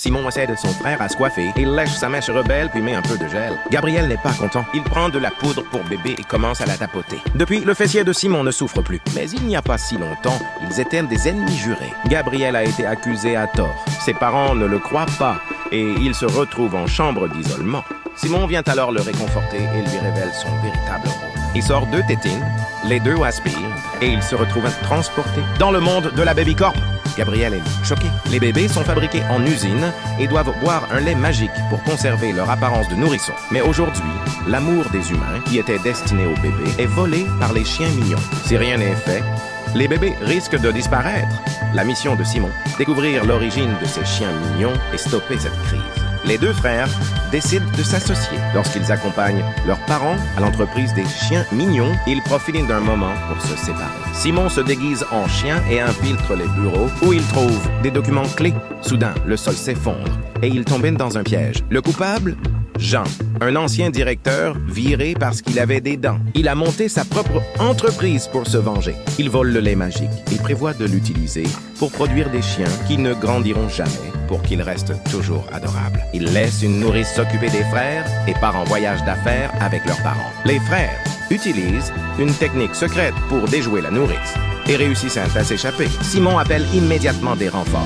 Simon aide son frère à se coiffer. Il lèche sa mèche rebelle puis met un peu de gel. Gabriel n'est pas content. Il prend de la poudre pour bébé et commence à la tapoter. Depuis, le fessier de Simon ne souffre plus. Mais il n'y a pas si longtemps, ils étaient des ennemis jurés. Gabriel a été accusé à tort. Ses parents ne le croient pas et il se retrouve en chambre d'isolement. Simon vient alors le réconforter et lui révèle son véritable rôle. Il sort 2 tétines, les 2 aspirent et il se retrouve transporté dans le monde de la Babycorp. Gabriel est choqué. Les bébés sont fabriqués en usine et doivent boire un lait magique pour conserver leur apparence de nourrisson. Mais aujourd'hui, l'amour des humains, qui était destiné aux bébés, est volé par les chiens mignons. Si rien n'est fait, les bébés risquent de disparaître. La mission de Simon, découvrir l'origine de ces chiens mignons et stopper cette crise. Les 2 frères décident de s'associer. Lorsqu'ils accompagnent leurs parents à l'entreprise des chiens mignons, ils profitent d'un moment pour se séparer. Simon se déguise en chien et infiltre les bureaux où il trouve des documents clés. Soudain, le sol s'effondre et il tombe dans un piège. Le coupable? Jean, un ancien directeur viré parce qu'il avait des dents. Il a monté sa propre entreprise pour se venger. Il vole le lait magique et prévoit de l'utiliser pour produire des chiens qui ne grandiront jamais pour qu'ils restent toujours adorables. Il laisse une nourrice s'occuper des frères et part en voyage d'affaires avec leurs parents. Les frères utilisent une technique secrète pour déjouer la nourrice et réussissent à s'échapper. Simon appelle immédiatement des renforts.